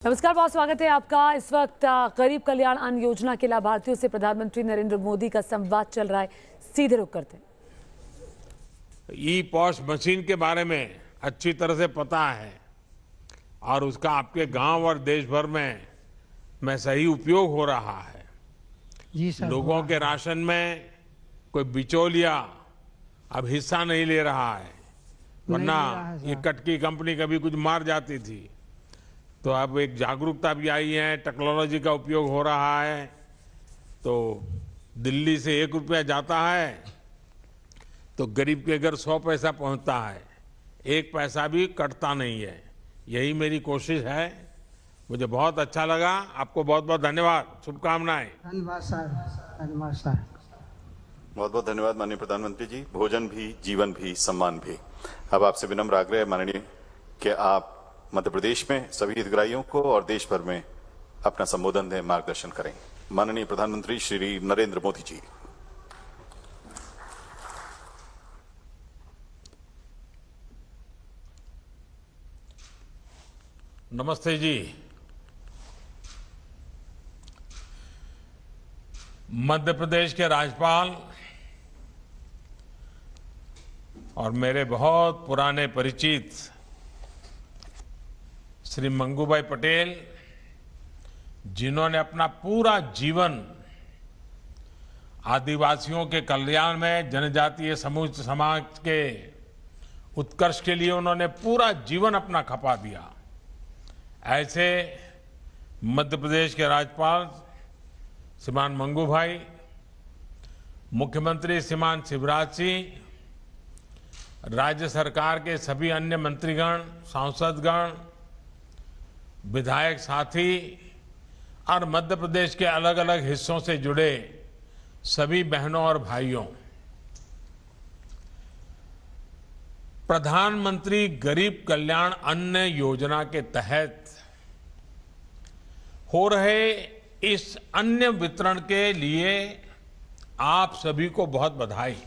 नमस्कार, बहुत स्वागत है आपका। इस वक्त गरीब कल्याण अन्न योजना के लाभार्थियों से प्रधानमंत्री नरेंद्र मोदी का संवाद चल रहा है। सीधे रुख करते हैं। ई पॉस मशीन के बारे में अच्छी तरह से पता है और उसका आपके गांव और देश भर में सही उपयोग हो रहा है। जी सर, लोगों के राशन में कोई बिचौलिया अब हिस्सा नहीं ले रहा है, वरना ले रहा है ये सर। कटकी कंपनी कभी कुछ मार जाती थी। तो अब एक जागरूकता भी आई है, टेक्नोलॉजी का उपयोग हो रहा है। तो दिल्ली से 1 रुपया जाता है तो गरीब के घर 100 पैसा पहुंचता है, 1 पैसा भी कटता नहीं है। यही मेरी कोशिश है। मुझे बहुत अच्छा लगा। आपको बहुत बहुत धन्यवाद, शुभकामनाएं। धन्यवाद सर, धन्यवाद सर। बहुत बहुत धन्यवाद माननीय प्रधानमंत्री जी। भोजन भी, जीवन भी, सम्मान भी। अब आपसे विनम्र आग्रह है माननीय कि आप मध्य प्रदेश में सभी हितग्राहियों को और देश भर में अपना संबोधन दें, मार्गदर्शन करें। माननीय प्रधानमंत्री श्री नरेंद्र मोदी जी। नमस्ते जी। मध्य प्रदेश के राज्यपाल और मेरे बहुत पुराने परिचित श्री मंगूभाई पटेल, जिन्होंने अपना पूरा जीवन आदिवासियों के कल्याण में, जनजातीय समूह समाज के उत्कर्ष के लिए उन्होंने पूरा जीवन अपना खपा दिया, ऐसे मध्य प्रदेश के राज्यपाल श्रीमान मंगूभाई, मुख्यमंत्री श्रीमान शिवराज सिंह, राज्य सरकार के सभी अन्य मंत्रीगण, सांसदगण, विधायक साथी और मध्य प्रदेश के अलग अलग हिस्सों से जुड़े सभी बहनों और भाइयों, प्रधानमंत्री गरीब कल्याण अन्न योजना के तहत हो रहे इस अन्न वितरण के लिए आप सभी को बहुत बधाई।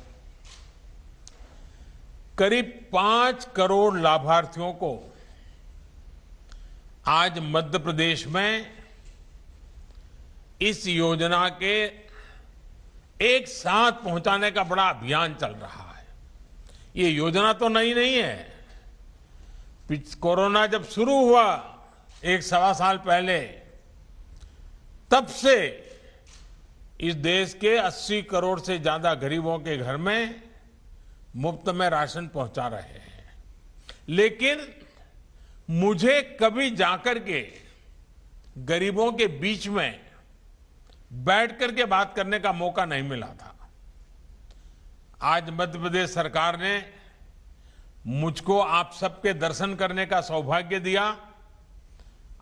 करीब 5 करोड़ लाभार्थियों को आज मध्य प्रदेश में इस योजना के एक साथ पहुंचाने का बड़ा अभियान चल रहा है। ये योजना तो नई नहीं है। कोरोना जब शुरू हुआ 1-1.25 साल पहले, तब से इस देश के 80 करोड़ से ज्यादा गरीबों के घर में मुफ्त में राशन पहुंचा रहे हैं। लेकिन मुझे कभी जाकर के गरीबों के बीच में बैठ करके बात करने का मौका नहीं मिला था। आज मध्य प्रदेश सरकार ने मुझको आप सबके दर्शन करने का सौभाग्य दिया।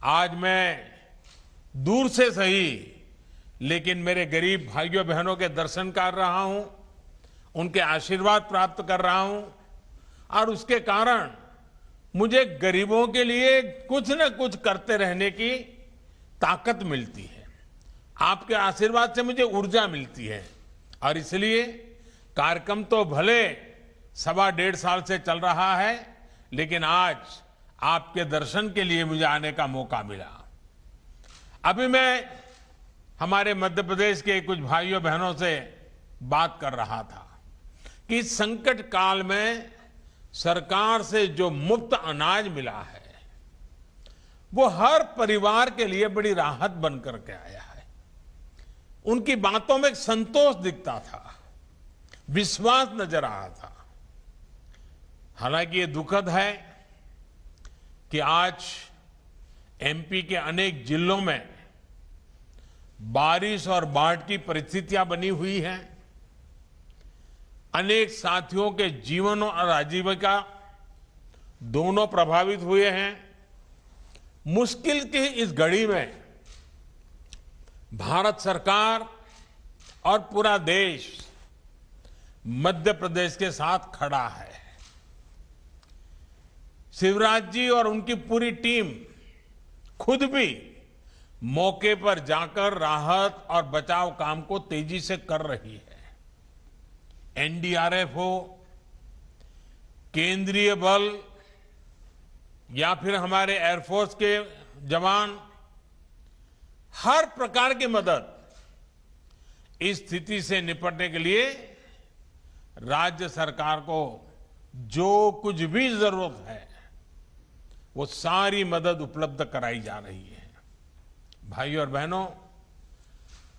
आज मैं दूर से सही, लेकिन मेरे गरीब भाइयों बहनों के दर्शन कर रहा हूं, उनके आशीर्वाद प्राप्त कर रहा हूं और उसके कारण मुझे गरीबों के लिए कुछ न कुछ करते रहने की ताकत मिलती है। आपके आशीर्वाद से मुझे ऊर्जा मिलती है और इसलिए कार्यक्रम तो भले 1.25 साल से चल रहा है, लेकिन आज आपके दर्शन के लिए मुझे आने का मौका मिला। अभी मैं हमारे मध्य प्रदेश के कुछ भाइयों बहनों से बात कर रहा था कि इस संकट काल में सरकार से जो मुफ्त अनाज मिला है, वो हर परिवार के लिए बड़ी राहत बन करके आया है। उनकी बातों में एक संतोष दिखता था, विश्वास नजर आ रहा था। हालांकि ये दुखद है कि आज एमपी के अनेक जिलों में बारिश और बाढ़ की परिस्थितियां बनी हुई हैं। अनेक साथियों के जीवन और आजीविका दोनों प्रभावित हुए हैं। मुश्किल की इस घड़ी में भारत सरकार और पूरा देश मध्य प्रदेश के साथ खड़ा है। शिवराज जी और उनकी पूरी टीम खुद भी मौके पर जाकर राहत और बचाव काम को तेजी से कर रही है। एनडीआरएफ हो, केंद्रीय बल या फिर हमारे एयरफोर्स के जवान, हर प्रकार की मदद इस स्थिति से निपटने के लिए राज्य सरकार को जो कुछ भी जरूरत है वो सारी मदद उपलब्ध कराई जा रही है। भाइयों और बहनों,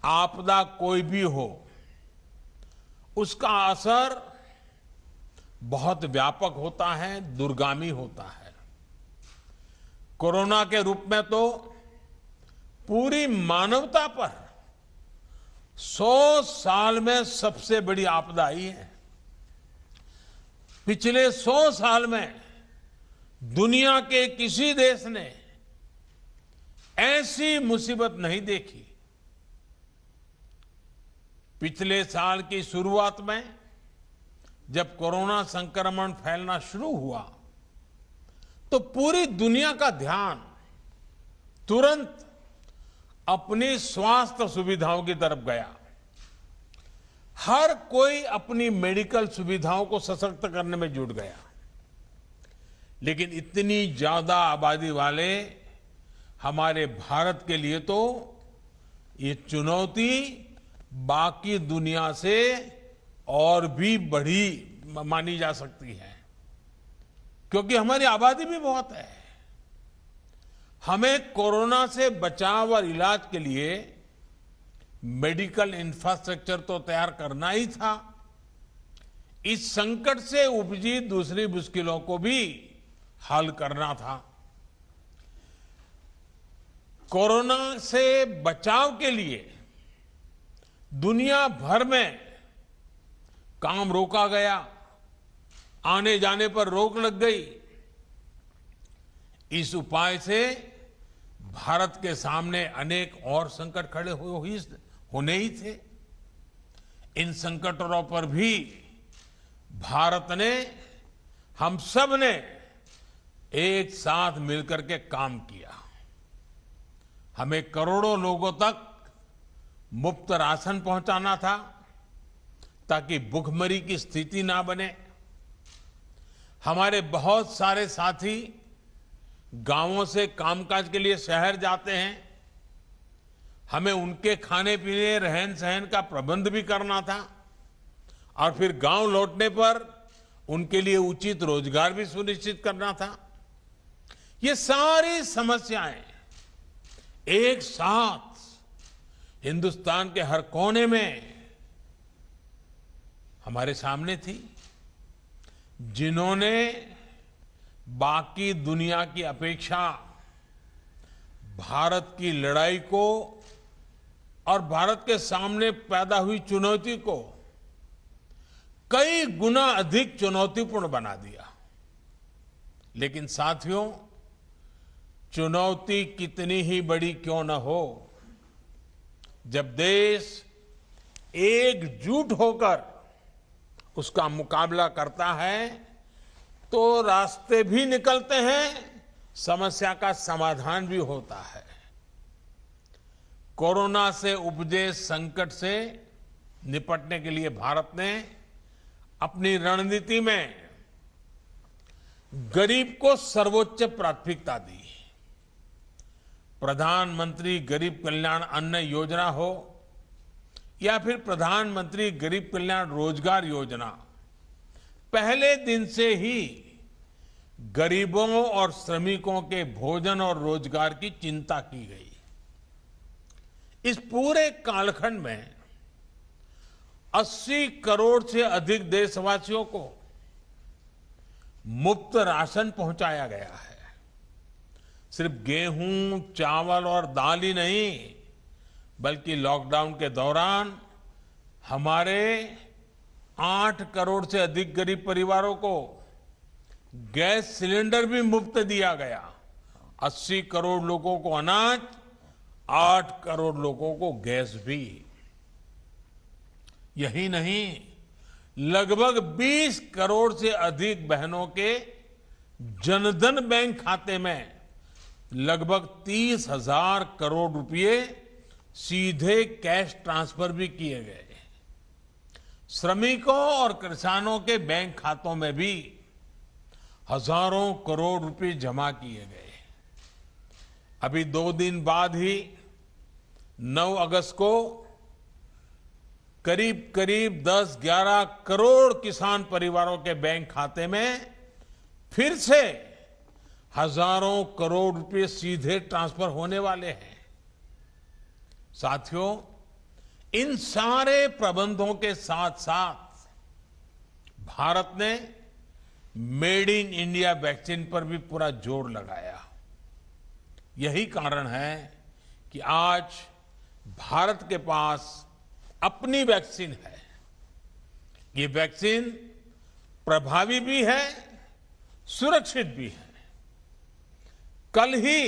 आपदा कोई भी हो, उसका असर बहुत व्यापक होता है, दूरगामी होता है। कोरोना के रूप में तो पूरी मानवता पर 100 साल में सबसे बड़ी आपदा आई है। पिछले 100 साल में दुनिया के किसी देश ने ऐसी मुसीबत नहीं देखी। पिछले साल की शुरुआत में जब कोरोना संक्रमण फैलना शुरू हुआ तो पूरी दुनिया का ध्यान तुरंत अपनी स्वास्थ्य सुविधाओं की तरफ गया। हर कोई अपनी मेडिकल सुविधाओं को सशक्त करने में जुट गया। लेकिन इतनी ज्यादा आबादी वाले हमारे भारत के लिए तो ये चुनौती बाकी दुनिया से और भी बड़ी मानी जा सकती है, क्योंकि हमारी आबादी भी बहुत है। हमें कोरोना से बचाव और इलाज के लिए मेडिकल इंफ्रास्ट्रक्चर तो तैयार करना ही था, इस संकट से उपजी दूसरी मुश्किलों को भी हल करना था। कोरोना से बचाव के लिए दुनिया भर में काम रोका गया, आने जाने पर रोक लग गई। इस उपाय से भारत के सामने अनेक और संकट खड़े होने ही थे। इन संकटों पर भी भारत ने, हम सब ने एक साथ मिलकर के काम किया। हमें करोड़ों लोगों तक मुफ्त राशन पहुंचाना था ताकि भुखमरी की स्थिति ना बने। हमारे बहुत सारे साथी गांवों से कामकाज के लिए शहर जाते हैं, हमें उनके खाने पीने रहन सहन का प्रबंध भी करना था और फिर गांव लौटने पर उनके लिए उचित रोजगार भी सुनिश्चित करना था। ये सारी समस्याएं एक साथ हिंदुस्तान के हर कोने में हमारे सामने थी, जिन्होंने बाकी दुनिया की अपेक्षा भारत की लड़ाई को और भारत के सामने पैदा हुई चुनौती को कई गुना अधिक चुनौतीपूर्ण बना दिया। लेकिन साथियों, चुनौती कितनी ही बड़ी क्यों न हो, जब देश एकजुट होकर उसका मुकाबला करता है तो रास्ते भी निकलते हैं, समस्या का समाधान भी होता है। कोरोना से उपजे संकट से निपटने के लिए भारत ने अपनी रणनीति में गरीब को सर्वोच्च प्राथमिकता दी। प्रधानमंत्री गरीब कल्याण अन्न योजना हो या फिर प्रधानमंत्री गरीब कल्याण रोजगार योजना, पहले दिन से ही गरीबों और श्रमिकों के भोजन और रोजगार की चिंता की गई। इस पूरे कालखंड में 80 करोड़ से अधिक देशवासियों को मुफ्त राशन पहुंचाया गया है। सिर्फ गेहूं, चावल और दाल ही नहीं, बल्कि लॉकडाउन के दौरान हमारे 8 करोड़ से अधिक गरीब परिवारों को गैस सिलेंडर भी मुफ्त दिया गया। 80 करोड़ लोगों को अनाज, 8 करोड़ लोगों को गैस भी। यही नहीं, लगभग 20 करोड़ से अधिक बहनों के जनधन बैंक खाते में लगभग 30,000 करोड़ रुपए सीधे कैश ट्रांसफर भी किए गए। श्रमिकों और किसानों के बैंक खातों में भी हजारों करोड़ रुपए जमा किए गए। अभी 2 दिन बाद ही 9 अगस्त को करीब करीब 10-11 करोड़ किसान परिवारों के बैंक खाते में फिर से हजारों करोड़ रुपए सीधे ट्रांसफर होने वाले हैं। साथियों, इन सारे प्रबंधों के साथ साथ भारत ने मेड इन इंडिया वैक्सीन पर भी पूरा जोर लगाया। यही कारण है कि आज भारत के पास अपनी वैक्सीन है। ये वैक्सीन प्रभावी भी है, सुरक्षित भी है। कल ही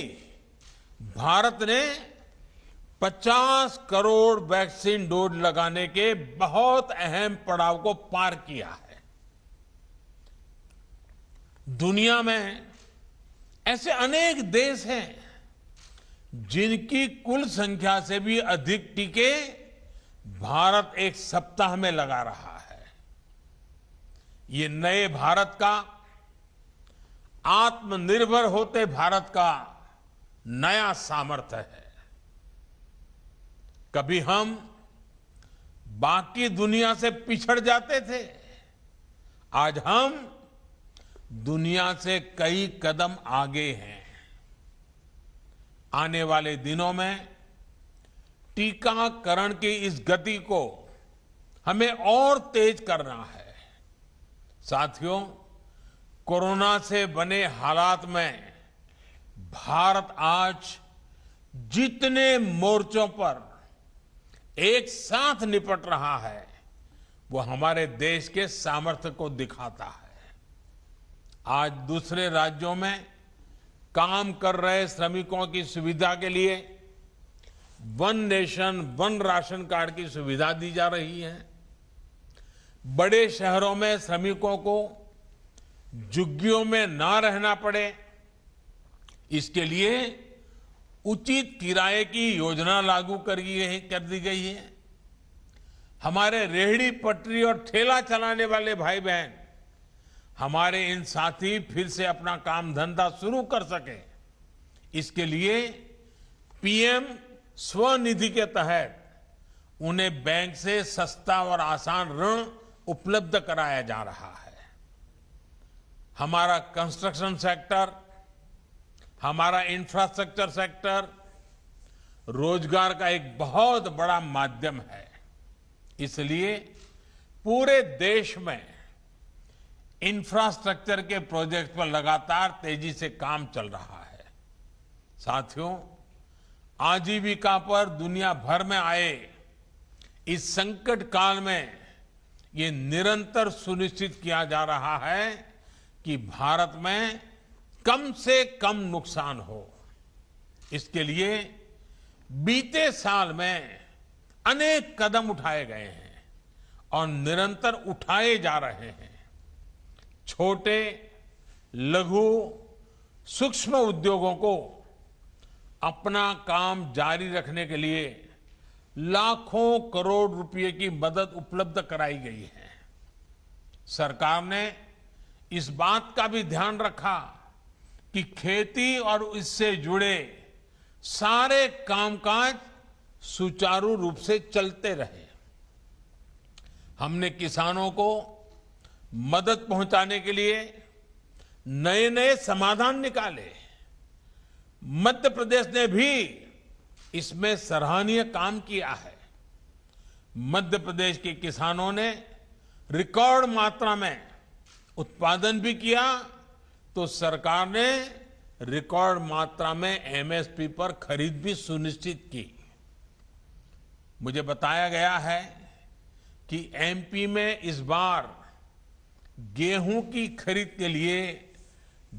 भारत ने 50 करोड़ वैक्सीन डोज लगाने के बहुत अहम पड़ाव को पार किया है। दुनिया में ऐसे अनेक देश हैं जिनकी कुल संख्या से भी अधिक टीके भारत एक सप्ताह में लगा रहा है। ये नए भारत का, आत्मनिर्भर होते भारत का नया सामर्थ्य है। कभी हम बाकी दुनिया से पिछड़ जाते थे, आज हम दुनिया से कई कदम आगे हैं। आने वाले दिनों में टीकाकरण की इस गति को हमें और तेज करना है। साथियों, कोरोना से बने हालात में भारत आज जितने मोर्चों पर एक साथ निपट रहा है, वो हमारे देश के सामर्थ्य को दिखाता है। आज दूसरे राज्यों में काम कर रहे श्रमिकों की सुविधा के लिए one nation one ration card की सुविधा दी जा रही है। बड़े शहरों में श्रमिकों को झुग्गियों में ना रहना पड़े, इसके लिए उचित किराए की योजना लागू कर दी गई है। हमारे रेहड़ी पटरी और ठेला चलाने वाले भाई बहन, हमारे इन साथी फिर से अपना काम धंधा शुरू कर सके, इसके लिए पीएम स्वनिधि के तहत उन्हें बैंक से सस्ता और आसान ऋण उपलब्ध कराया जा रहा है। हमारा कंस्ट्रक्शन सेक्टर, हमारा इंफ्रास्ट्रक्चर सेक्टर रोजगार का एक बहुत बड़ा माध्यम है। इसलिए पूरे देश में इंफ्रास्ट्रक्चर के प्रोजेक्ट पर लगातार तेजी से काम चल रहा है। साथियों, आजीविका पर दुनिया भर में आए इस संकट काल में ये निरंतर सुनिश्चित किया जा रहा है कि भारत में कम से कम नुकसान हो। इसके लिए बीते साल में अनेक कदम उठाए गए हैं और निरंतर उठाए जा रहे हैं। छोटे, लघु, सूक्ष्म उद्योगों को अपना काम जारी रखने के लिए लाखों करोड़ रुपए की मदद उपलब्ध कराई गई है। सरकार ने इस बात का भी ध्यान रखा कि खेती और इससे जुड़े सारे कामकाज सुचारू रूप से चलते रहे। हमने किसानों को मदद पहुंचाने के लिए नए नए समाधान निकाले। मध्य प्रदेश ने भी इसमें सराहनीय काम किया है। मध्य प्रदेश के किसानों ने रिकॉर्ड मात्रा में उत्पादन भी किया, तो सरकार ने रिकॉर्ड मात्रा में एमएसपी पर खरीद भी सुनिश्चित की। मुझे बताया गया है कि एमपी में इस बार गेहूं की खरीद के लिए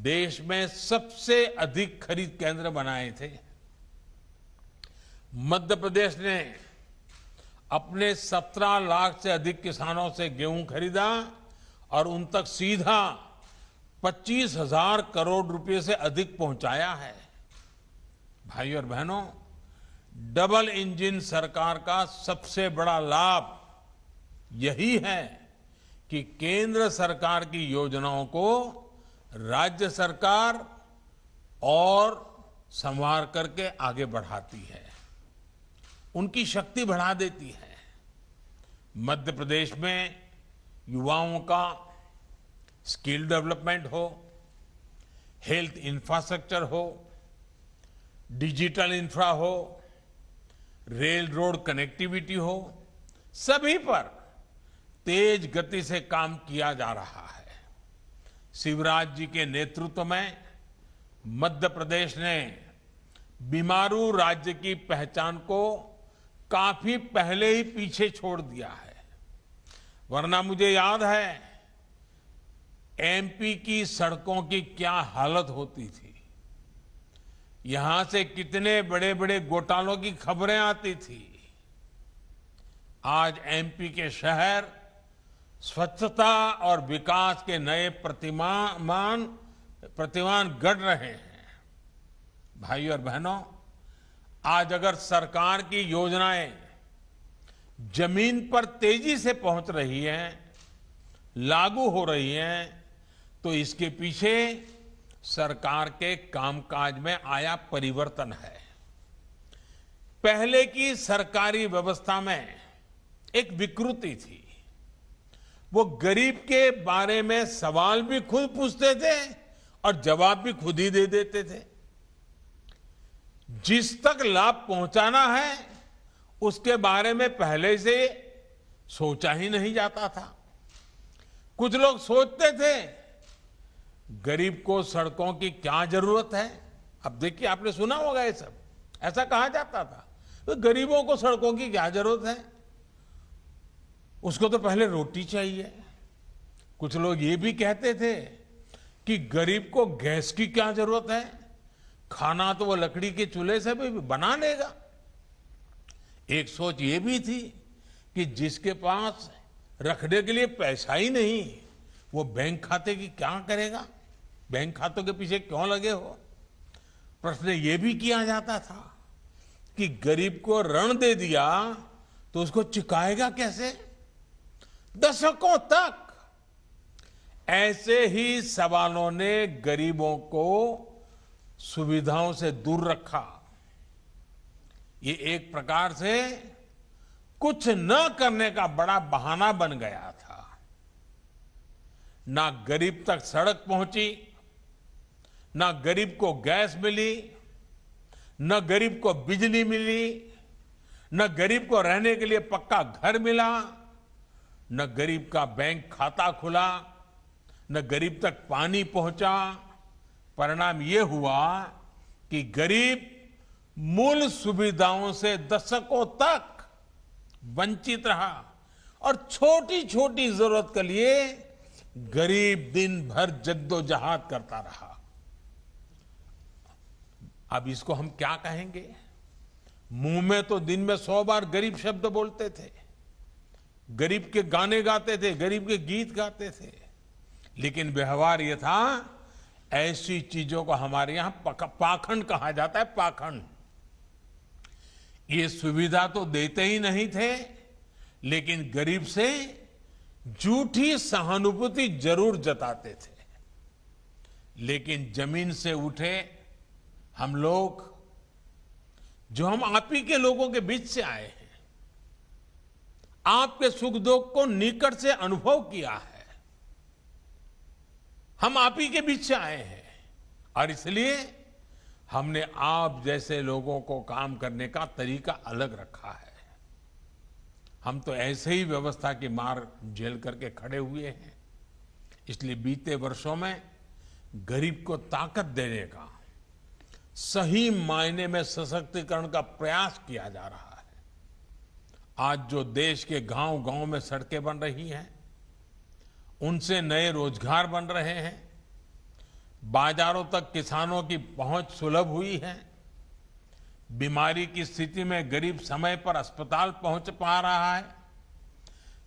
देश में सबसे अधिक खरीद केंद्र बनाए थे। मध्य प्रदेश ने अपने 17 लाख से अधिक किसानों से गेहूं खरीदा और उन तक सीधा 25,000 करोड़ रुपए से अधिक पहुंचाया है। भाइयों और बहनों, डबल इंजन सरकार का सबसे बड़ा लाभ यही है कि केंद्र सरकार की योजनाओं को राज्य सरकार और संवार करके आगे बढ़ाती है, उनकी शक्ति बढ़ा देती है। मध्य प्रदेश में युवाओं का स्किल डेवलपमेंट हो, हेल्थ इंफ्रास्ट्रक्चर हो, डिजिटल इंफ्रा हो, रेल रोड कनेक्टिविटी हो, सभी पर तेज गति से काम किया जा रहा है। शिवराज जी के नेतृत्व में मध्य प्रदेश ने बीमारू राज्य की पहचान को काफी पहले ही पीछे छोड़ दिया है। वरना मुझे याद है एमपी की सड़कों की क्या हालत होती थी। यहां से कितने बड़े बड़े घोटालों की खबरें आती थी। आज एमपी के शहर स्वच्छता और विकास के नए प्रतिमान गढ़ रहे हैं। भाइयों और बहनों, आज अगर सरकार की योजनाएं जमीन पर तेजी से पहुंच रही हैं, लागू हो रही हैं, तो इसके पीछे सरकार के कामकाज में आया परिवर्तन है। पहले की सरकारी व्यवस्था में एक विकृति थी। वो गरीब के बारे में सवाल भी खुद पूछते थे और जवाब भी खुद ही दे देते थे। जिस तक लाभ पहुंचाना है उसके बारे में पहले से सोचा ही नहीं जाता था। कुछ लोग सोचते थे गरीब को सड़कों की क्या जरूरत है। अब देखिए, आपने सुना होगा ये सब, ऐसा कहा जाता था तो गरीबों को सड़कों की क्या जरूरत है, उसको तो पहले रोटी चाहिए। कुछ लोग ये भी कहते थे कि गरीब को गैस की क्या जरूरत है, खाना तो वो लकड़ी के चूल्हे से भी बना लेगा। एक सोच ये भी थी कि जिसके पास रखने के लिए पैसा ही नहीं, वो बैंक खाते की क्या करेगा, बैंक खातों के पीछे क्यों लगे हो। प्रश्न ये भी किया जाता था कि गरीब को ऋण दे दिया तो उसको चुकाएगा कैसे। दशकों तक ऐसे ही सवालों ने गरीबों को सुविधाओं से दूर रखा। ये एक प्रकार से कुछ न करने का बड़ा बहाना बन गया था। ना गरीब तक सड़क पहुंची, ना गरीब को गैस मिली, न गरीब को बिजली मिली, न गरीब को रहने के लिए पक्का घर मिला, न गरीब का बैंक खाता खुला, न गरीब तक पानी पहुंचा। परिणाम ये हुआ कि गरीब मूल सुविधाओं से दशकों तक वंचित रहा और छोटी छोटी जरूरत के लिए गरीब दिन भर जद्दोजहद करता रहा। अब इसको हम क्या कहेंगे। मुंह में तो दिन में 100 बार गरीब शब्द बोलते थे, गरीब के गाने गाते थे, गरीब के गीत गाते थे, लेकिन व्यवहार ये था, ऐसी चीजों को हमारे यहां पाखंड कहा जाता है। पाखंड। ये सुविधा तो देते ही नहीं थे, लेकिन गरीब से झूठी सहानुभूति जरूर जताते थे। लेकिन जमीन से उठे हम लोग, जो हम आप ही के लोगों के बीच से आए हैं, आपके सुख दुख को निकट से अनुभव किया है, हम आप ही के बीच से आए हैं और इसलिए हमने आप जैसे लोगों को काम करने का तरीका अलग रखा है। हम तो ऐसे ही व्यवस्था की मार झेल करके खड़े हुए हैं। इसलिए बीते वर्षों में गरीब को ताकत देने का, सही मायने में सशक्तिकरण का प्रयास किया जा रहा है। आज जो देश के गांव-गांव में सड़कें बन रही हैं, उनसे नए रोजगार बन रहे हैं, बाजारों तक किसानों की पहुंच सुलभ हुई है, बीमारी की स्थिति में गरीब समय पर अस्पताल पहुंच पा रहा है।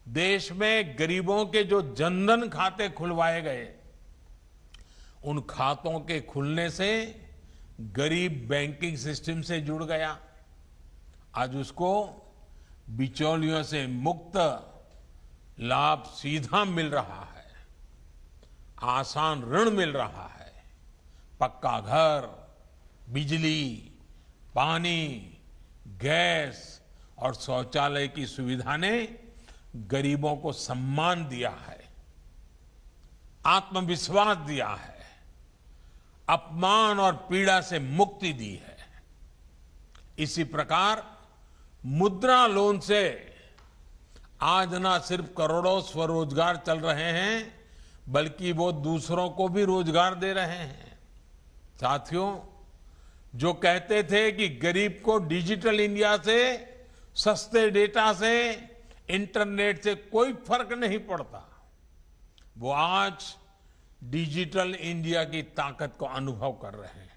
देश में गरीबों के जो जनधन खाते खुलवाए गए, उन खातों के खुलने से गरीब बैंकिंग सिस्टम से जुड़ गया। आज उसको बिचौलियों से मुक्त लाभ सीधा मिल रहा है, आसान ऋण मिल रहा है, पक्का घर, बिजली, पानी, गैस और शौचालय की सुविधा ने गरीबों को सम्मान दिया है, आत्मविश्वास दिया है, अपमान और पीड़ा से मुक्ति दी है। इसी प्रकार मुद्रा लोन से आज न सिर्फ करोड़ों स्वरोजगार चल रहे हैं, बल्कि वो दूसरों को भी रोजगार दे रहे हैं। साथियों, जो कहते थे कि गरीब को डिजिटल इंडिया से, सस्ते डेटा से, इंटरनेट से कोई फर्क नहीं पड़ता, वो आज डिजिटल इंडिया की ताकत को अनुभव कर रहे हैं।